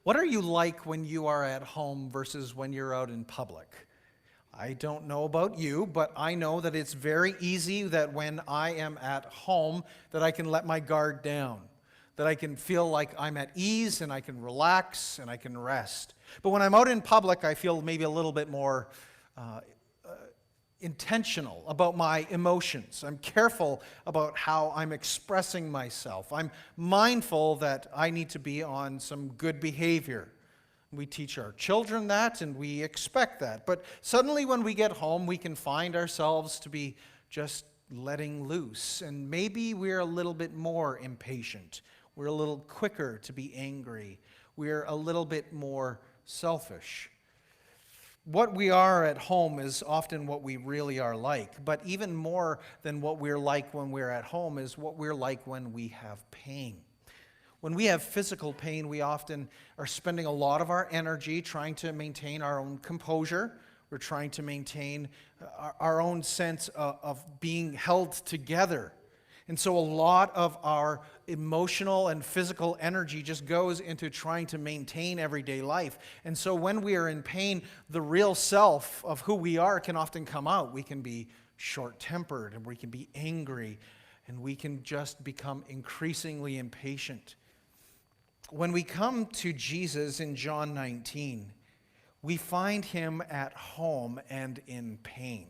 What are you like when you are at home versus when you're out in public? I don't know about you, but I know that it's very easy that when I am at home that I can let my guard down, that I can feel like I'm at ease and I can relax and I can rest. But when I'm out in public, I feel maybe a little bit more intentional about my emotions. I'm careful about how I'm expressing myself. I'm mindful that I need to be on some good behavior. We teach our children that and we expect that. But suddenly when we get home, we can find ourselves to be just letting loose. And maybe we're a little bit more impatient. We're a little quicker to be angry. We're a little bit more selfish. What we are at home is often what we really are like, but even more than what we're like when we're at home is what we're like when we have pain. When we have physical pain, we often are spending a lot of our energy trying to maintain our own composure. We're trying to maintain our own sense of being held together. And so a lot of our emotional and physical energy just goes into trying to maintain everyday life. And so when we are in pain, the real self of who we are can often come out. We can be short-tempered, and we can be angry, and we can just become increasingly impatient. When we come to Jesus in John 19, we find him at home and in pain.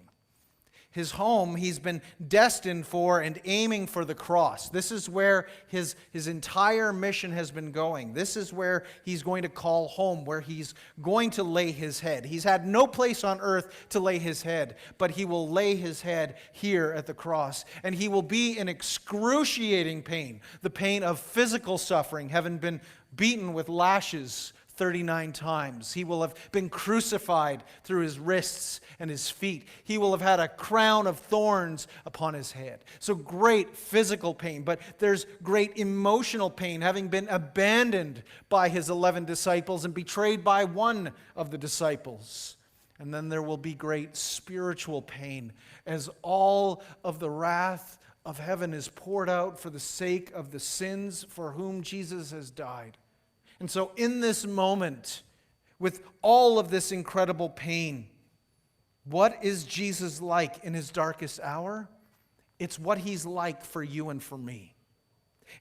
His home, he's been destined for and aiming for the cross. This is where his entire mission has been going. This is where he's going to call home, where he's going to lay his head. He's had no place on earth to lay his head, but he will lay his head here at the cross. And he will be in excruciating pain, the pain of physical suffering, having been beaten with lashes 39 times. He will have been crucified through his wrists and his feet. He will have had a crown of thorns upon his head. So great physical pain, but there's great emotional pain, having been abandoned by his 11 disciples and betrayed by one of the disciples. And then there will be great spiritual pain as all of the wrath of heaven is poured out for the sake of the sins for whom Jesus has died. And so in this moment, with all of this incredible pain, what is Jesus like in his darkest hour? It's what he's like for you and for me.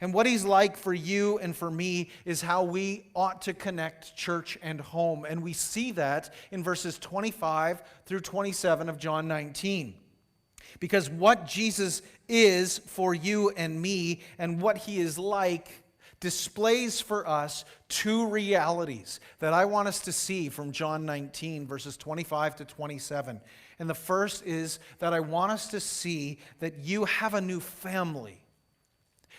And what he's like for you and for me is how we ought to connect church and home. And we see that in verses 25 through 27 of John 19. Because what Jesus is for you and me and what he is like displays for us two realities that I want us to see from John 19, verses 25 to 27. And the first is that I want us to see that you have a new family.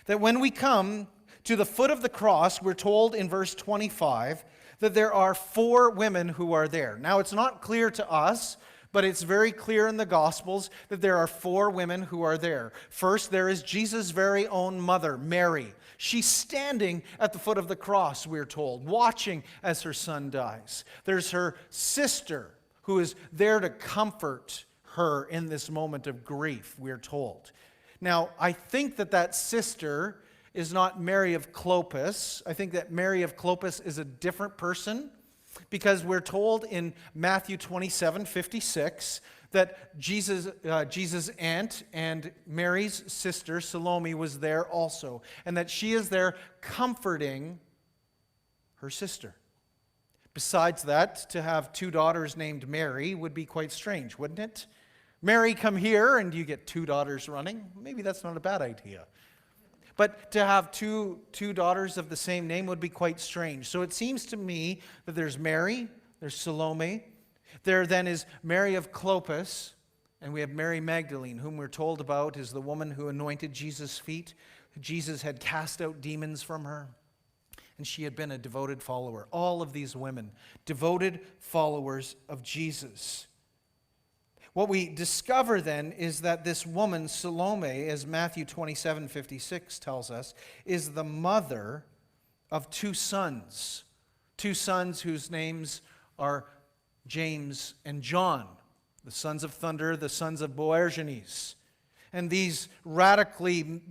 That when we come to the foot of the cross, we're told in verse 25 that there are 4 women who are there. Now, it's not clear to us, but it's very clear in the Gospels that there are 4 women who are there. First, there is Jesus' very own mother, Mary. She's standing at the foot of the cross, we're told, watching as her son dies. There's her sister, who is there to comfort her in this moment of grief, we're told. Now, I think that sister is not Mary of Clopas. I think that Mary of Clopas is a different person, because we're told in Matthew 27:56 that Jesus' aunt and Mary's sister, Salome, was there also, and that she is there comforting her sister. Besides that, to have 2 daughters named Mary would be quite strange, wouldn't it? Mary, come here, and you get 2 daughters running. Maybe that's not a bad idea. But to have two daughters of the same name would be quite strange. So it seems to me that there's Mary, there's Salome. There then is Mary of Clopas, and we have Mary Magdalene, whom we're told about is the woman who anointed Jesus' feet. Jesus had cast out demons from her, and she had been a devoted follower. All of these women, devoted followers of Jesus. What we discover then is that this woman, Salome, as Matthew 27:56 tells us, is the mother of 2 sons. 2 sons whose names are James and John, the sons of thunder, the sons of Boanerges. And these radically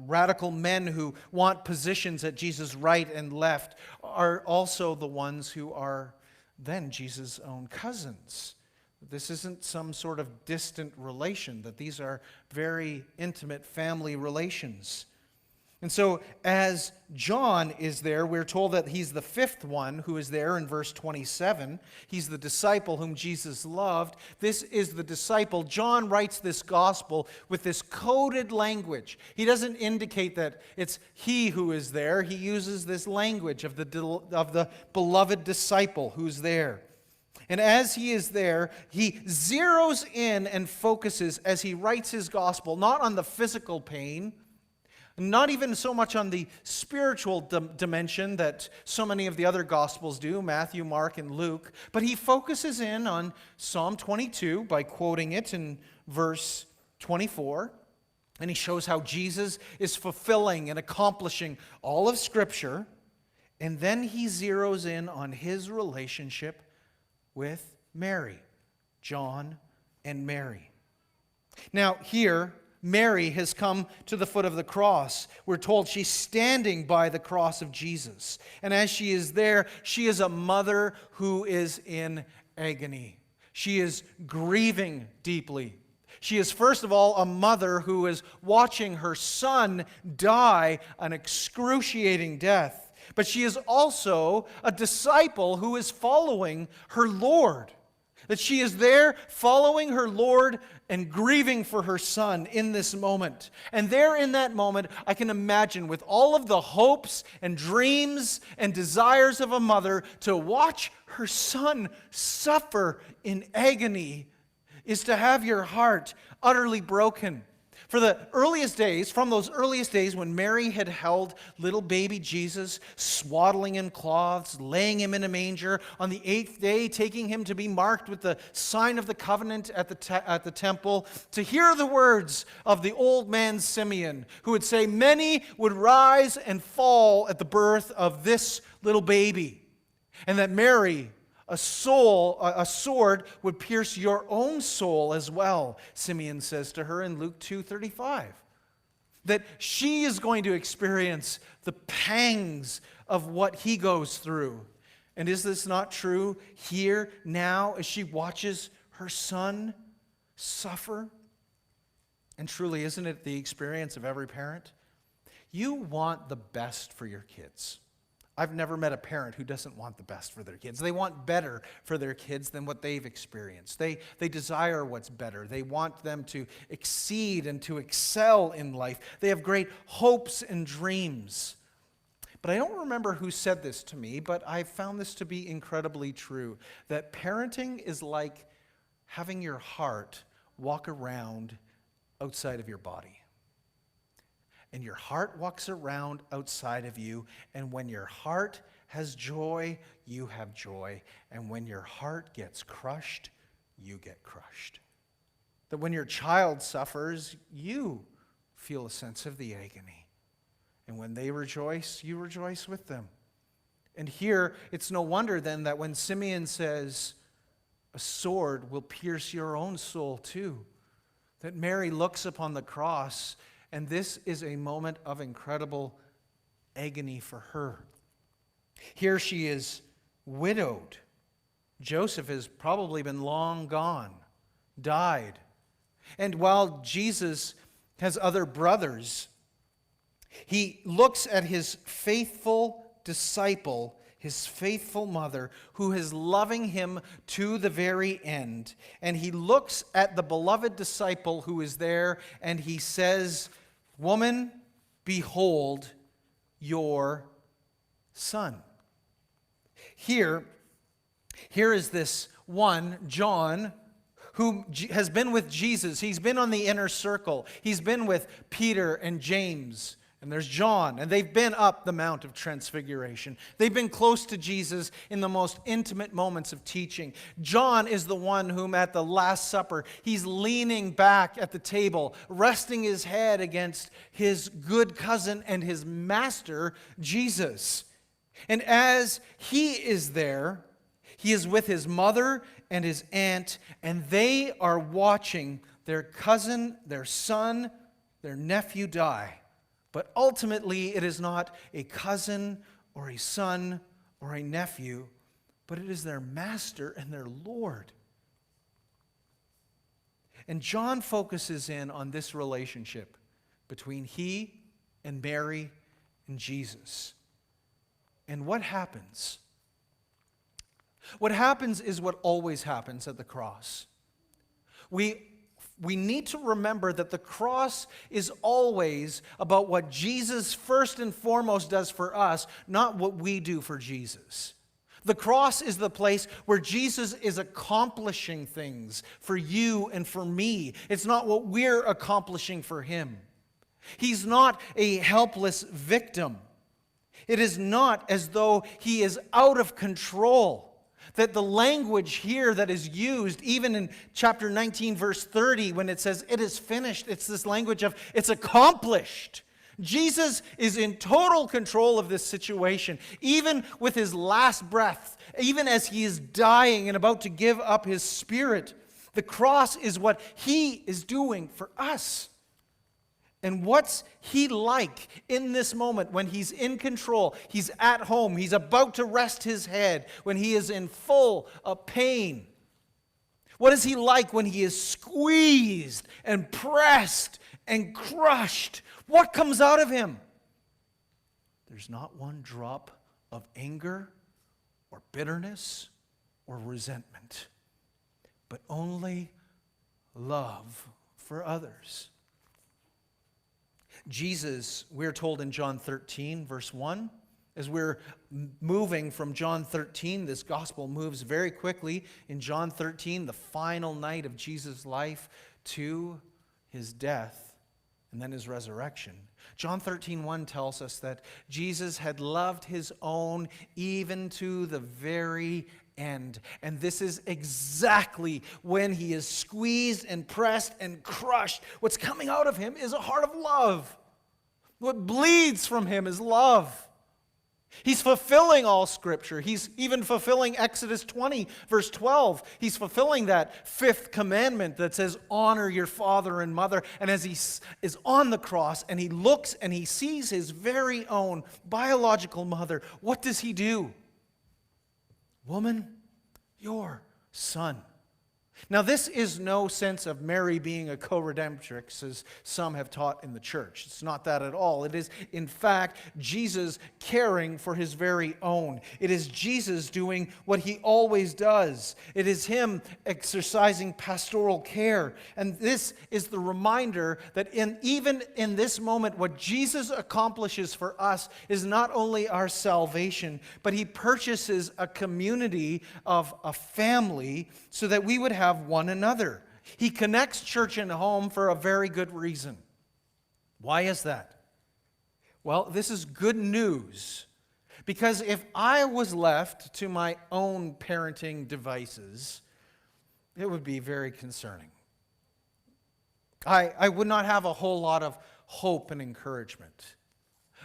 radical men who want positions at Jesus' right and left are also the ones who are then Jesus' own cousins. This isn't some sort of distant relation, that these are very intimate family relations. And so as John is there, we're told that he's the fifth one who is there in verse 27. He's the disciple whom Jesus loved. This is the disciple. John writes this gospel with this coded language. He doesn't indicate that it's he who is there. He uses this language of the beloved disciple who's there. And as he is there, he zeroes in and focuses as he writes his gospel, not on the physical pain, not even so much on the spiritual dimension that so many of the other Gospels do, Matthew, Mark, and Luke, but he focuses in on Psalm 22 by quoting it in verse 24, and he shows how Jesus is fulfilling and accomplishing all of Scripture, and then he zeroes in on his relationship with Mary, John and Mary. Now here, Mary has come to the foot of the cross. We're told she's standing by the cross of Jesus. And as she is there, she is a mother who is in agony. She is grieving deeply. She is, first of all, a mother who is watching her son die an excruciating death. But she is also a disciple who is following her Lord. That she is there following her Lord and grieving for her son in this moment. And there in that moment, I can imagine with all of the hopes and dreams and desires of a mother to watch her son suffer in agony is to have your heart utterly broken. For the earliest days, from those earliest days when Mary had held little baby Jesus, swaddling in cloths, laying him in a manger, on the 8th day taking him to be marked with the sign of the covenant at the temple, to hear the words of the old man Simeon, who would say, many would rise and fall at the birth of this little baby, and that Mary, a sword would pierce your own soul as well, Simeon says to her in Luke 2:35. That she is going to experience the pangs of what he goes through. And is this not true here, now, as she watches her son suffer? And truly, isn't it the experience of every parent? You want the best for your kids. I've never met a parent who doesn't want the best for their kids. They want better for their kids than what they've experienced. They desire what's better. They want them to exceed and to excel in life. They have great hopes and dreams. But I don't remember who said this to me, but I found this to be incredibly true, that parenting is like having your heart walk around outside of your body. And your heart walks around outside of you, and when your heart has joy, you have joy. And when your heart gets crushed, you get crushed. That when your child suffers, you feel a sense of the agony. And when they rejoice, you rejoice with them. And here, it's no wonder then that when Simeon says, a sword will pierce your own soul too, that Mary looks upon the cross. And this is a moment of incredible agony for her. Here she is widowed. Joseph has probably been long gone, died. And while Jesus has other brothers, he looks at his faithful disciple, his faithful mother, who is loving him to the very end. And he looks at the beloved disciple who is there, and he says, woman, behold your son. Here is this one, John, who has been with Jesus. He's been on the inner circle. He's been with Peter and James. And there's John, and they've been up the Mount of Transfiguration. They've been close to Jesus in the most intimate moments of teaching. John is the one whom at the Last Supper, he's leaning back at the table, resting his head against his good cousin and his master, Jesus. And as he is there, he is with his mother and his aunt, and they are watching their cousin, their son, their nephew die But ultimately, it is not a cousin or a son or a nephew, but it is their master and their Lord. And John focuses in on this relationship between he and Mary and Jesus. And what happens? What happens is what always happens at the cross. We need to remember that the cross is always about what Jesus first and foremost does for us, not what we do for Jesus. The cross is the place where Jesus is accomplishing things for you and for me. It's not what we're accomplishing for him. He's not a helpless victim. It is not as though he is out of control. That the language here that is used, even in chapter 19, verse 30, when it says, it is finished, it's this language of, it's accomplished. Jesus is in total control of this situation, even with his last breath, even as he is dying and about to give up his spirit. The cross is what he is doing for us. And what's he like in this moment when he's in control, he's at home, he's about to rest his head, when he is in full pain? What is he like when he is squeezed and pressed and crushed? What comes out of him? There's not one drop of anger or bitterness or resentment, but only love for others. Jesus, we're told in John 13, verse 1, as we're moving from John 13, this gospel moves very quickly in John 13, the final night of Jesus' life, to his death and then his resurrection. John 13:1 tells us that Jesus had loved his own even to the very end. And this is exactly when he is squeezed and pressed and crushed. What's coming out of him is a heart of love. What bleeds from him is love. He's fulfilling all Scripture. He's even fulfilling Exodus 20, verse 12. He's fulfilling that fifth commandment that says, honor your father and mother. And as he is on the cross and he looks and he sees his very own biological mother, what does he do? Woman, your son. Now, this is no sense of Mary being a co-redemptrix, as some have taught in the church. It's not that at all. It is, in fact, Jesus caring for his very own. It is Jesus doing what he always does. It is him exercising pastoral care. And this is the reminder that even in this moment, what Jesus accomplishes for us is not only our salvation, but he purchases a community of a family so that we would have one another. He connects church and home for a very good reason. Why is that? Well, this is good news, because if I was left to my own parenting devices, it would be very concerning. I would not have a whole lot of hope and encouragement.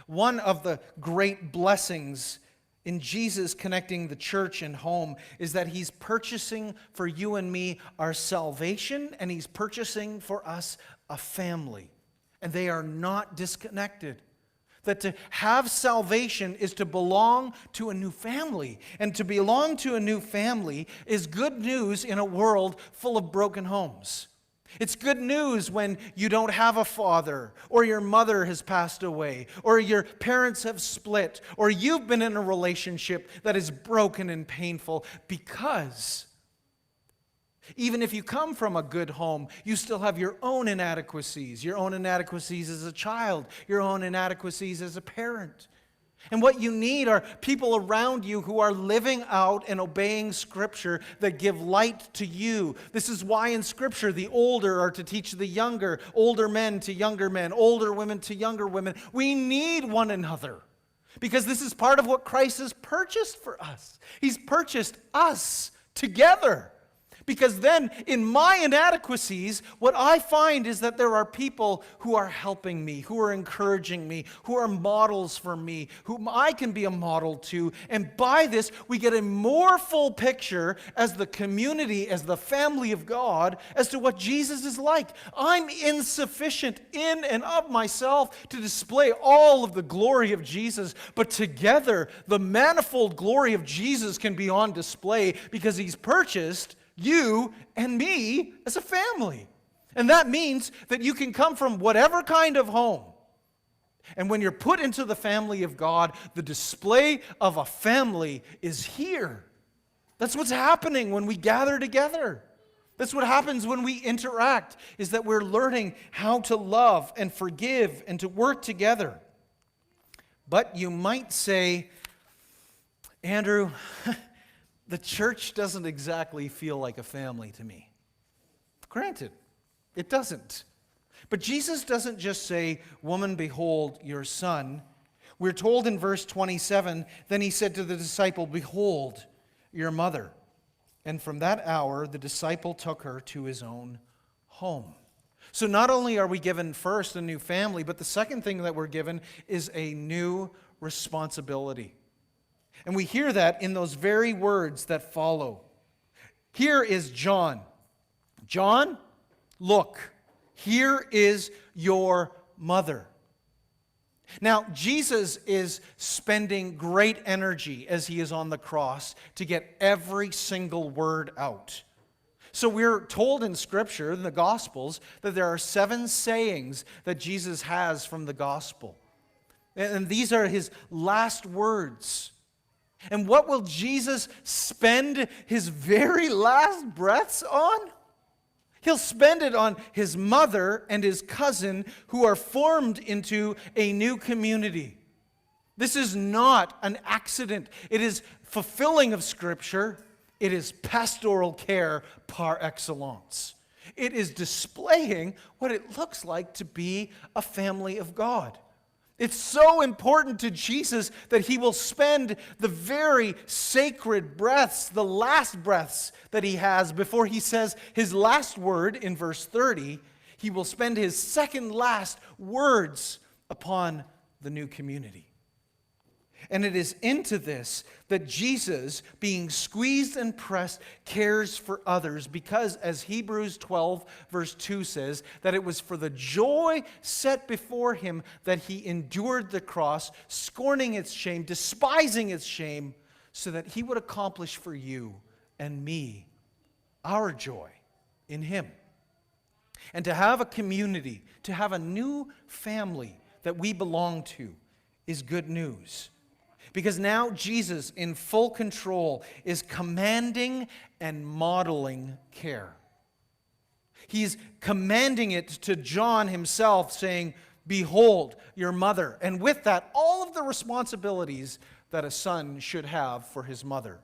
One of the great blessings in Jesus connecting the church and home is that he's purchasing for you and me our salvation, and he's purchasing for us a family. And they are not disconnected. That to have salvation is to belong to a new family. And to belong to a new family is good news in a world full of broken homes. It's good news when you don't have a father, or your mother has passed away, or your parents have split, or you've been in a relationship that is broken and painful, because even if you come from a good home, you still have your own inadequacies as a child, your own inadequacies as a parent. And what you need are people around you who are living out and obeying Scripture that give light to you. This is why in Scripture the older are to teach the younger, older men to younger men, older women to younger women. We need one another because this is part of what Christ has purchased for us. He's purchased us together. Because then, in my inadequacies, what I find is that there are people who are helping me, who are encouraging me, who are models for me, whom I can be a model to. And by this, we get a more full picture as the community, as the family of God, as to what Jesus is like. I'm insufficient in and of myself to display all of the glory of Jesus, but together, the manifold glory of Jesus can be on display because he's purchased you and me as a family. And that means that you can come from whatever kind of home. And when you're put into the family of God, the display of a family is here. That's what's happening when we gather together. That's what happens when we interact, is that we're learning how to love and forgive and to work together. But you might say, Andrew, the church doesn't exactly feel like a family to me. Granted, it doesn't. But Jesus doesn't just say, "Woman, behold your son." We're told in verse 27, then he said to the disciple, "Behold your mother." And from that hour, the disciple took her to his own home. So not only are we given first a new family, but the second thing that we're given is a new responsibility. And we hear that in those very words that follow. Here is John. John, look, here is your mother. Now, Jesus is spending great energy as he is on the cross to get every single word out. So we're told in Scripture, in the Gospels, that there are 7 sayings that Jesus has from the Gospel. And these are his last words. And what will Jesus spend his very last breaths on? He'll spend it on his mother and his cousin who are formed into a new community. This is not an accident. It is fulfilling of Scripture. It is pastoral care par excellence. It is displaying what it looks like to be a family of God. It's so important to Jesus that he will spend the very sacred breaths, the last breaths that he has before he says his last word in verse 30. He will spend his second last words upon the new community. And it is into this that Jesus, being squeezed and pressed, cares for others because, as Hebrews 12 verse 2 says, that it was for the joy set before him that he endured the cross, scorning its shame, despising its shame, so that he would accomplish for you and me our joy in him. And to have a community, to have a new family that we belong to is good news. Because now Jesus, in full control, is commanding and modeling care. He's commanding it to John himself, saying, "Behold your mother." And with that, all of the responsibilities that a son should have for his mother.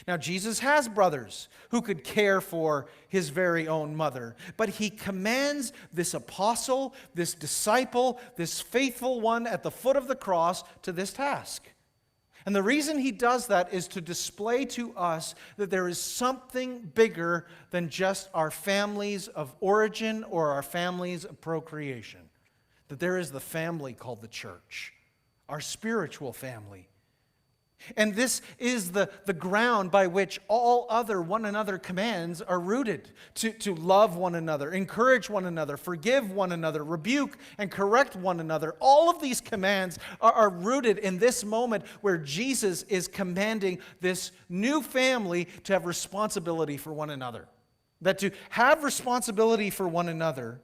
Now, Jesus has brothers who could care for his very own mother, but he commands this apostle, this disciple, this faithful one at the foot of the cross to this task. And the reason he does that is to display to us that there is something bigger than just our families of origin or our families of procreation. That there is the family called the church, our spiritual family. And this is the ground by which all other one another commands are rooted. To love one another, encourage one another, forgive one another, rebuke and correct one another. All of these commands are rooted in this moment where Jesus is commanding this new family to have responsibility for one another. That to have responsibility for one another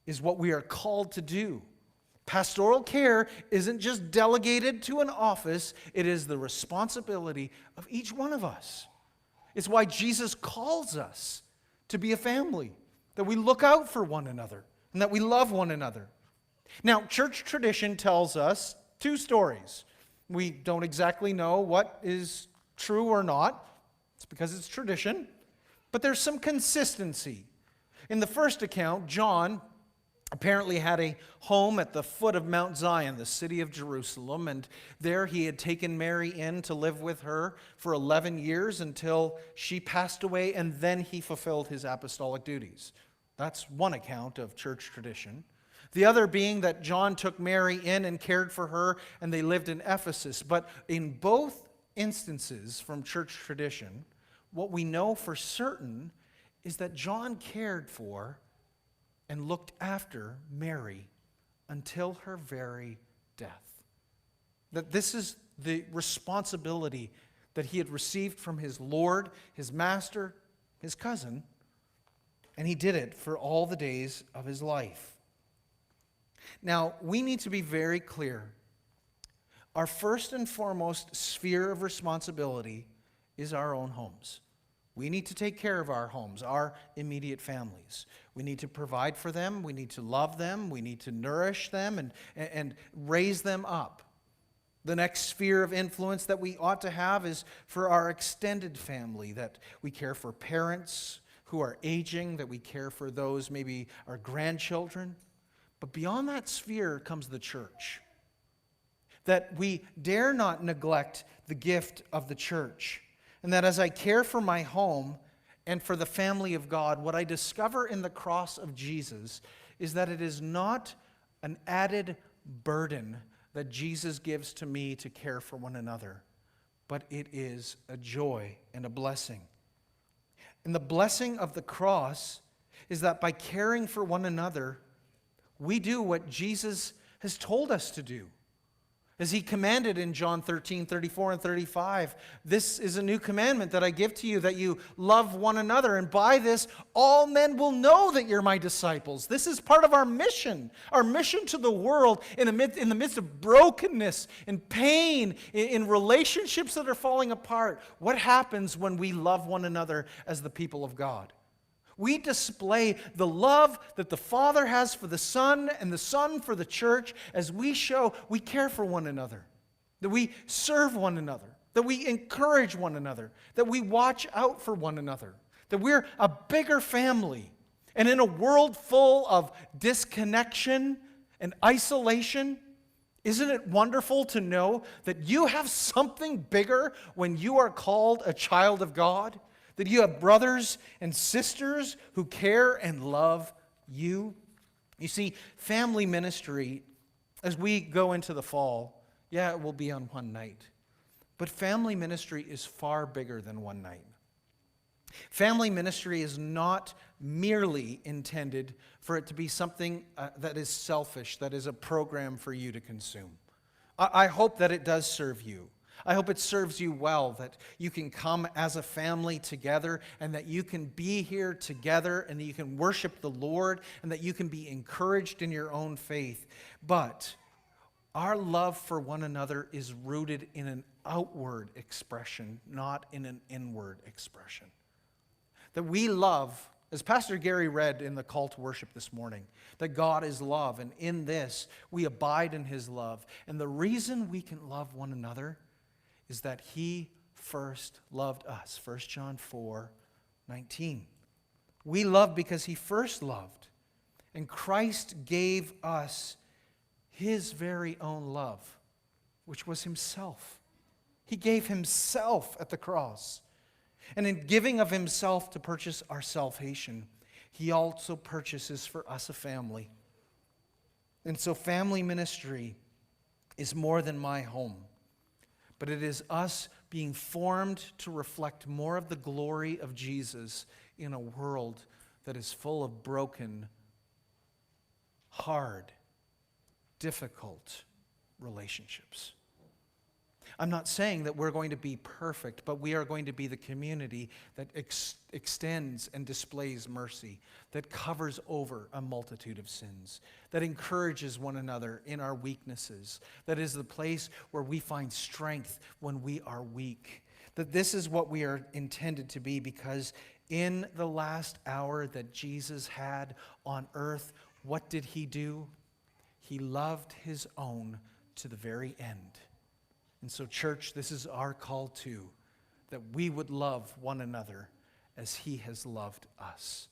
is what we are called to do. Pastoral care isn't just delegated to an office, it is the responsibility of each one of us. It's why Jesus calls us to be a family, that we look out for one another and that we love one another. Now, church tradition tells us 2 stories. We don't exactly know what is true or not. It's because it's tradition, but there's some consistency. In the first account, John apparently had a home at the foot of Mount Zion, the city of Jerusalem, and there he had taken Mary in to live with her for 11 years until she passed away, and then he fulfilled his apostolic duties. That's one account of church tradition. The other being that John took Mary in and cared for her, and they lived in Ephesus. But in both instances from church tradition, what we know for certain is that John cared for and looked after Mary until her very death. That this is the responsibility that he had received from his Lord, his master, his cousin, and he did it for all the days of his life. Now, we need to be very clear. Our first and foremost sphere of responsibility is our own homes. We need to take care of our homes, our immediate families. We need to provide for them. We need to love them. We need to nourish them and raise them up. The next sphere of influence that we ought to have is for our extended family, that we care for parents who are aging, that we care for those, maybe our grandchildren. But beyond that sphere comes the church. That we dare not neglect the gift of the church. And that as I care for my home and for the family of God, what I discover in the cross of Jesus is that it is not an added burden that Jesus gives to me to care for one another, but it is a joy and a blessing. And the blessing of the cross is that by caring for one another, we do what Jesus has told us to do. As he commanded in John 13, 34 and 35, this is a new commandment that I give to you, that you love one another. And by this, all men will know that you're my disciples. This is part of our mission to the world in the midst of brokenness and pain, in relationships that are falling apart. What happens when we love one another as the people of God? We display the love that the Father has for the Son and the Son for the church as we show we care for one another, that we serve one another, that we encourage one another, that we watch out for one another, that we're a bigger family. And in a world full of disconnection and isolation, isn't it wonderful to know that you have something bigger when you are called a child of God? That you have brothers and sisters who care and love you. You see, family ministry, as we go into the fall, it will be on one night. But family ministry is far bigger than one night. Family ministry is not merely intended for it to be something that is selfish, that is a program for you to consume. I hope that it does serve you. I hope it serves you well, that you can come as a family together and that you can be here together and that you can worship the Lord and that you can be encouraged in your own faith. But our love for one another is rooted in an outward expression, not in an inward expression. That we love, as Pastor Gary read in the call to worship this morning, that God is love, and in this we abide in his love. And the reason we can love one another is that he first loved us. 1 John 4:19. We love because he first loved. And Christ gave us his very own love, which was himself. He gave himself at the cross. And in giving of himself to purchase our salvation, he also purchases for us a family. And so family ministry is more than my home. But it is us being formed to reflect more of the glory of Jesus in a world that is full of broken, hard, difficult relationships. I'm not saying that we're going to be perfect, but we are going to be the community that extends and displays mercy, that covers over a multitude of sins, that encourages one another in our weaknesses, that is the place where we find strength when we are weak. That this is what we are intended to be, because in the last hour that Jesus had on earth, what did he do? He loved his own to the very end. And so, church, this is our call too, that we would love one another as he has loved us.